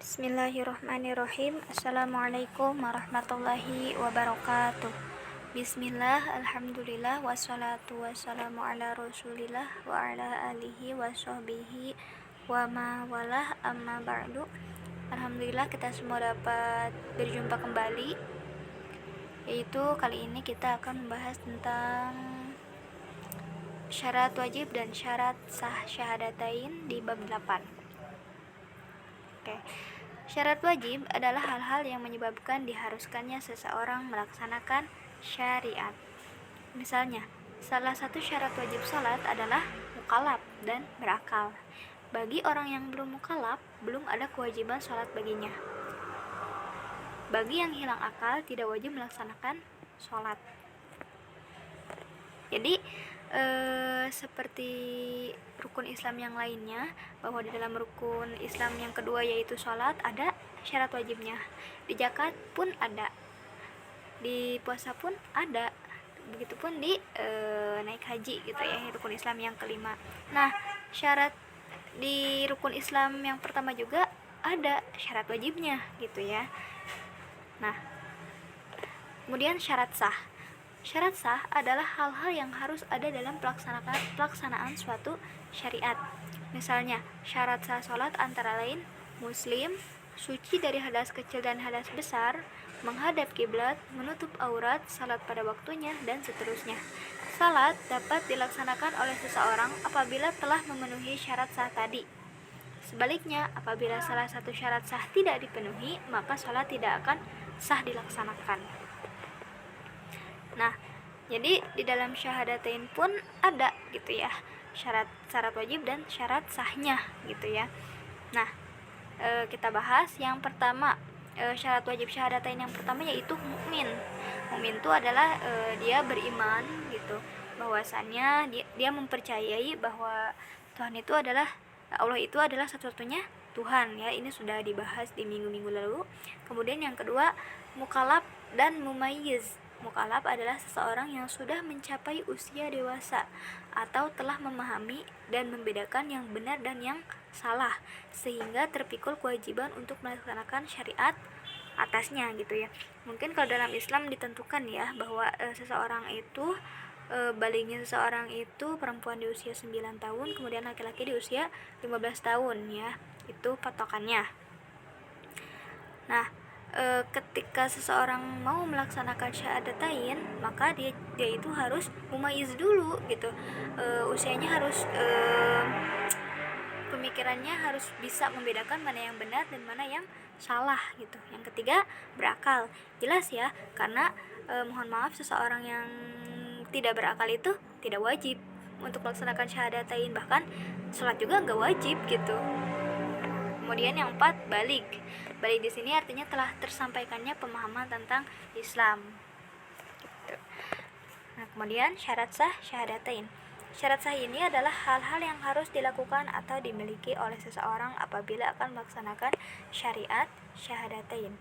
Bismillahirrahmanirrahim. Assalamualaikum warahmatullahi wabarakatuh. Bismillah, alhamdulillah, wassalatu wassalamu ala rasulillah wa ala alihi wa sahbihi wa ma walah, amma ba'du. Alhamdulillah kita semua dapat berjumpa kembali, yaitu kali ini kita akan membahas tentang syarat wajib dan syarat sah syahadatain di bab 8. Oke. Syarat wajib adalah hal-hal yang menyebabkan diharuskannya seseorang melaksanakan syariat. Misalnya, salah satu syarat wajib salat adalah mukallaf dan berakal. Bagi orang yang belum mukallaf, belum ada kewajiban salat baginya. Bagi yang hilang akal, tidak wajib melaksanakan salat. Jadi, seperti rukun Islam yang lainnya, bahwa di dalam rukun Islam yang kedua yaitu sholat ada syarat wajibnya, di zakat pun ada, di puasa pun ada, begitupun di naik haji gitu ya, rukun Islam yang kelima. Nah, syarat di rukun Islam yang pertama juga ada syarat wajibnya gitu ya. Nah, kemudian syarat sah. Syarat sah adalah hal-hal yang harus ada dalam pelaksanaan suatu syariat. Misalnya, syarat sah sholat antara lain muslim, suci dari hadas kecil dan hadas besar, menghadap kiblat, menutup aurat, salat pada waktunya, dan seterusnya. Salat dapat dilaksanakan oleh seseorang apabila telah memenuhi syarat sah tadi. Sebaliknya, apabila salah satu syarat sah tidak dipenuhi, maka salat tidak akan sah dilaksanakan. Nah, jadi di dalam syahadatain pun ada gitu ya, syarat wajib dan syarat sahnya gitu ya. Nah, kita bahas yang pertama, syarat wajib syahadatain yang pertama yaitu mukmin. Mukmin itu adalah dia beriman gitu, bahwasannya dia mempercayai bahwa Tuhan itu adalah Allah itu adalah satu-satunya Tuhan ya. Ini sudah dibahas di minggu-minggu lalu. Kemudian yang kedua, mukallaf dan mumayyiz. Mukallaf adalah seseorang yang sudah mencapai usia dewasa atau telah memahami dan membedakan yang benar dan yang salah, sehingga terpikul kewajiban untuk melaksanakan syariat atasnya gitu ya. Mungkin kalau dalam Islam ditentukan ya bahwa seseorang itu balignya seseorang itu perempuan di usia 9 tahun, kemudian laki-laki di usia 15 tahun ya. Itu patokannya. Nah, ketika seseorang mau melaksanakan syahadatain, maka dia itu harus mumayyiz dulu gitu. Usianya harus pemikirannya harus bisa membedakan mana yang benar dan mana yang salah gitu. Yang ketiga, berakal. Jelas ya, karena mohon maaf, seseorang yang tidak berakal itu tidak wajib untuk melaksanakan syahadatain, bahkan sholat juga nggak wajib gitu. Kemudian yang 4, balik. Balik di sini artinya telah tersampaikannya pemahaman tentang Islam. Gitu. Nah, kemudian syarat sah syahadatain. Syarat sah ini adalah hal-hal yang harus dilakukan atau dimiliki oleh seseorang apabila akan melaksanakan syariat syahadatain.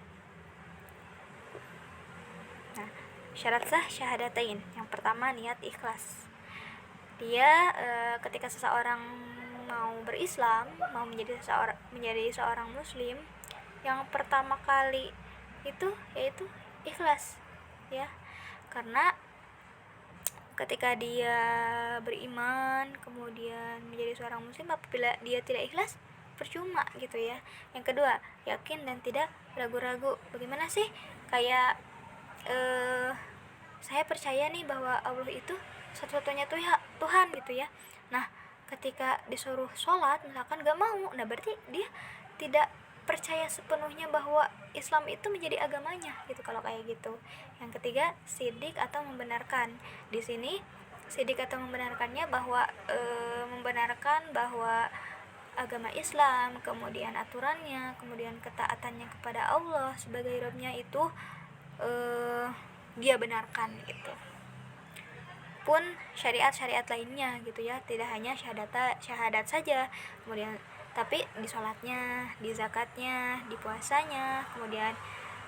Nah, syarat sah syahadatain. Yang pertama, niat ikhlas. Dia ketika seseorang mau berislam, mau menjadi seorang muslim, yang pertama kali itu yaitu ikhlas ya. Karena ketika dia beriman kemudian menjadi seorang muslim, apabila dia tidak ikhlas, percuma gitu ya. Yang kedua, yakin dan tidak ragu-ragu. Bagaimana sih kayak saya percaya nih bahwa Allah itu satu-satunya Tuhan gitu ya. Nah, ketika disuruh sholat misalkan gak mau, nah berarti dia tidak percaya sepenuhnya bahwa Islam itu menjadi agamanya gitu kalau kayak gitu. Yang ketiga, sidik atau membenarkan. Di sini sidik atau membenarkannya bahwa membenarkan bahwa agama Islam, kemudian aturannya, kemudian ketaatannya kepada Allah sebagai Rabb-nya itu dia benarkan gitu. Pun syariat-syariat lainnya gitu ya, tidak hanya syahadat saja, kemudian tapi di sholatnya, di zakatnya, di puasanya, kemudian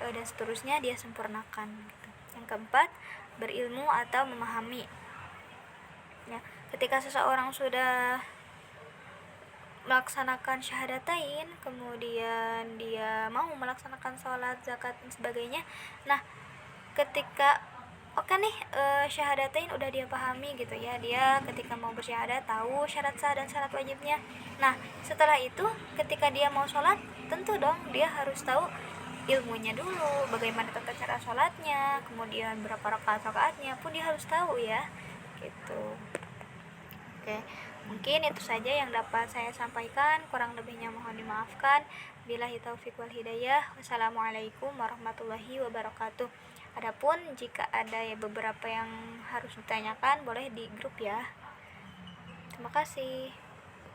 dan seterusnya dia sempurnakan gitu. Yang keempat, berilmu atau memahami ya. Ketika seseorang sudah melaksanakan syahadatain, kemudian dia mau melaksanakan sholat, zakat dan sebagainya. Nah, ketika oke nih, syahadatain udah dia pahami gitu ya, dia ketika mau bersyahadat tahu syarat sah dan syarat wajibnya. Nah, setelah itu ketika dia mau sholat, tentu dong dia harus tahu ilmunya dulu, bagaimana tata cara sholatnya, kemudian berapa rakaatnya pun dia harus tahu ya, gitu. Oke, mungkin itu saja yang dapat saya sampaikan, kurang lebihnya mohon dimaafkan. Billahi taufik wal hidayah. Wassalamualaikum warahmatullahi wabarakatuh. Adapun jika ada ya beberapa yang harus ditanyakan, boleh di grup ya. Terima kasih.